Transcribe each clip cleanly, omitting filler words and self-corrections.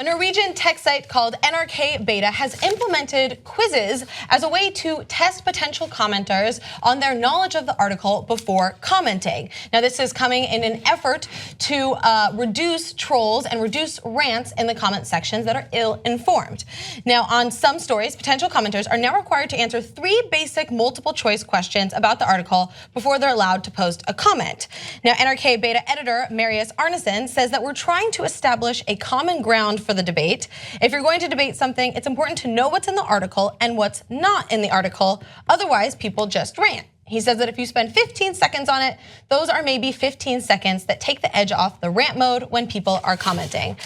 A Norwegian tech site called NRKbeta has implemented quizzes as a way to test potential commenters on their knowledge of the article before commenting. Now, this is coming in an effort to reduce trolls and reduce rants in the comment sections that are ill-informed. Now, on some stories, potential commenters are now required to answer 3 basic multiple choice questions about the article before they're allowed to post a comment. Now, NRKbeta editor Marius Arneson says that we're trying to establish a common ground for the debate. If you're going to debate something, it's important to know what's in the article and what's not in the article. Otherwise, people just rant. He says that if you spend 15 seconds on it, those are maybe 15 seconds that take the edge off the rant mode when people are commenting.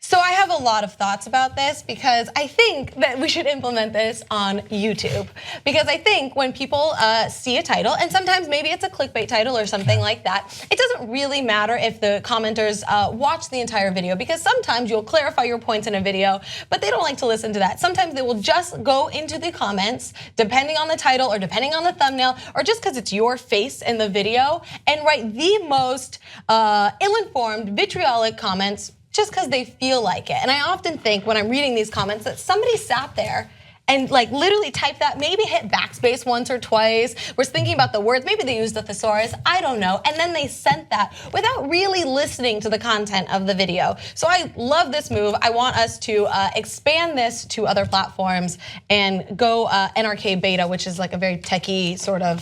So I have a lot of thoughts about this because I think that we should implement this on YouTube. Because I think when people see a title, and sometimes maybe it's a clickbait title or something like that, it doesn't really matter if the commenters watch the entire video, because sometimes you'll clarify your points in a video, but they don't like to listen to that. Sometimes they will just go into the comments, depending on the title or depending on the thumbnail, or just because it's your face in the video, and write the most ill-informed, vitriolic comments just because they feel like it. And I often think when I'm reading these comments that somebody sat there and like literally typed that, maybe hit backspace once or twice, was thinking about the words, maybe they used a thesaurus, I don't know. And then they sent that without really listening to the content of the video. So I love this move. I want us to expand this to other platforms and go NRKbeta, which is like a very techie sort of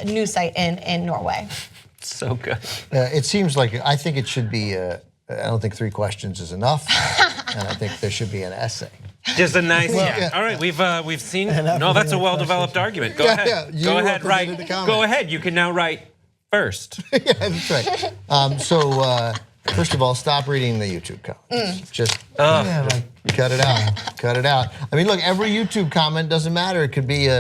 news site in Norway. So good. It seems like, I think it should be, I don't think 3 questions is enough, and I think there should be an essay. Just a nice, yeah. All right, we've seen. No, that's a well-developed argument. Go ahead. Go ahead. Write. Go ahead. You can now write first. Yeah, that's right. So first of all, stop reading the YouTube comments. Just cut it out. Cut it out. I mean, look, every YouTube comment doesn't matter. It could be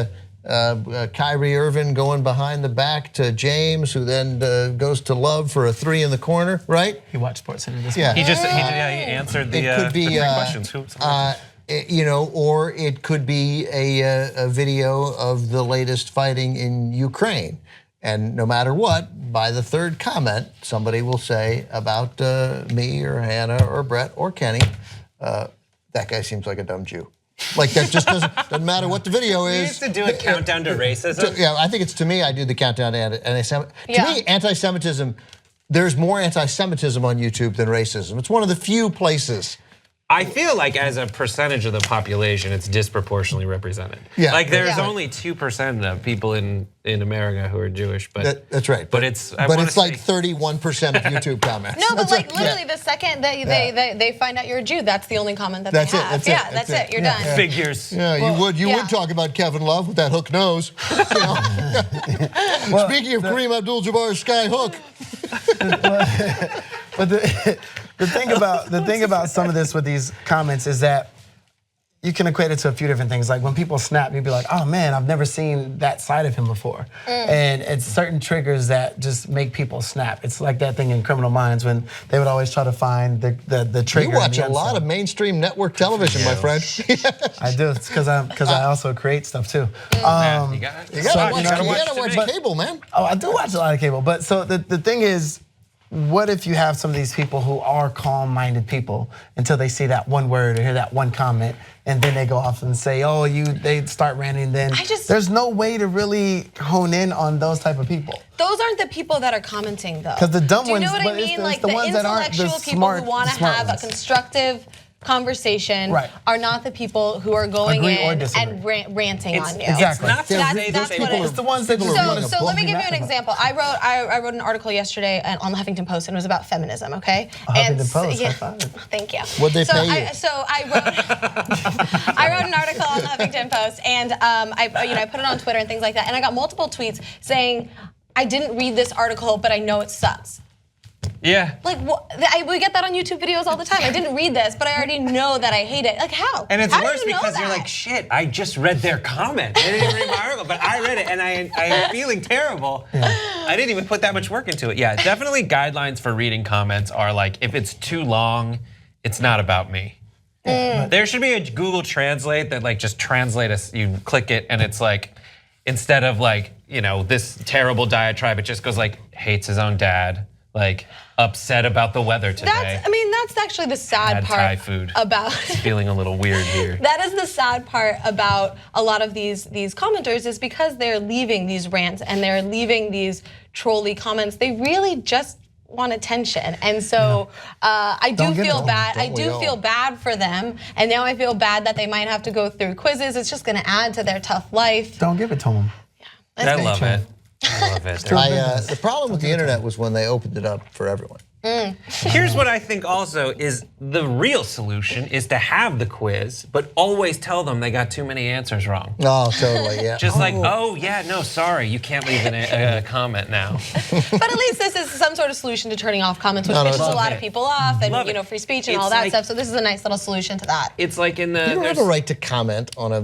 Kyrie Irving going behind the back to James, who then goes to Love for a 3 in the corner, right? He watched SportsCenter this morning. He answered the 3 questions. You know, or it could be a video of the latest fighting in Ukraine. And no matter what, by the 3rd comment, somebody will say about me or Hannah or Brett or Kenny, that guy seems like a dumb Jew. Like that just doesn't matter what the video is. You used to do a countdown to racism. Yeah, I think it's, to me, I do the countdown to anti-Semitism. To me, anti-Semitism, there's more anti-Semitism on YouTube than racism. It's one of the few places. I feel like as a percentage of the population, it's disproportionately represented. Yeah. Like there's only 2% of people in America who are Jewish, but that's right. But it's like 31% of YouTube comments. No, but like literally the second they find out you're a Jew, that's the only comment that they have. That's it. You're done. Figures. Yeah, you would talk about Kevin Love with that hook nose. Speaking of Kareem Abdul-Jabbar's sky hook. But the thing about some of this with these comments is that you can equate it to a few different things. Like when people snap, you'd be like, oh man, I've never seen that side of him before. And it's certain triggers that just make people snap. It's like that thing in Criminal Minds when they would always try to find the trigger. You watch a lot of mainstream network television, my friend. I do. It's because I also create stuff too. You gotta watch cable, man. Oh, I do watch a lot of cable. But so the thing is, what if you have some of these people who are calm-minded people until they see that one word or hear that one comment, and then they go off and say, oh, they start ranting, then there's no way to really hone in on those type of people. Those aren't the people that are commenting though. Because the dumb ones, do you know what I mean? Like the intellectual people who want to have a constructive conversation are not the people who are going in and ranting on you. Exactly. That's what it is. It's the ones that So let me give you an example. I wrote an article yesterday on the Huffington Post, and it was about feminism. Okay. Huffington Post. Yeah, thank you. What'd they pay you? I wrote an article on the Huffington Post, and I put it on Twitter and things like that, and I got multiple tweets saying, I didn't read this article, but I know it sucks. Yeah. Like, we get that on YouTube videos all the time. I didn't read this, but I already know that I hate it. Like, how? And it's worse because you're like, shit, I just read their comment. I didn't even read my article, but I read it and I am feeling terrible. I didn't even put that much work into it. Yeah, definitely guidelines for reading comments are like, if it's too long, it's not about me. There should be a Google Translate that like just translate you click it and it's like, instead of like, this terrible diatribe, it just goes like, hates his own dad, like upset about the weather today. That's actually the sad Had part Thai food. about It's feeling a little weird here. That is the sad part about a lot of these commenters, is because they're leaving these rants and they're leaving these trolly comments. They really just want attention, and so I do feel bad. I do feel bad for them, and now I feel bad that they might have to go through quizzes. It's just going to add to their tough life. Don't give it to them. Yeah, I love it. I love it. The problem with the internet was when they opened it up for everyone. Here's what I think also is the real solution is to have the quiz, but always tell them they got too many answers wrong. Oh, totally, yeah. Just like, oh yeah, no, sorry, you can't leave a comment now. But at least this is some sort of solution to turning off comments, which pisses a lot of people off, and free speech and all that stuff. So this is a nice little solution to that. It's like in the you don't have a right to comment on a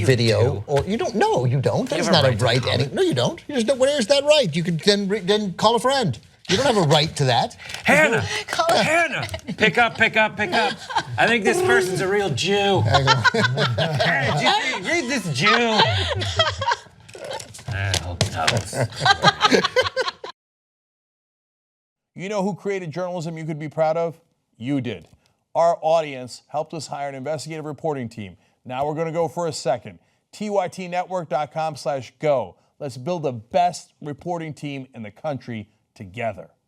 video, or you don't. No, you don't. That's not a right. No, you don't. You just don't. Where's that right? You can then call a friend. You don't have a right to that. Hannah, pick up. I think this person's a real Jew. Hey, read this Jew. You know who created journalism you could be proud of? You did. Our audience helped us hire an investigative reporting team. Now we're going to go for a second. tytnetwork.com/go. Let's build the best reporting team in the country together.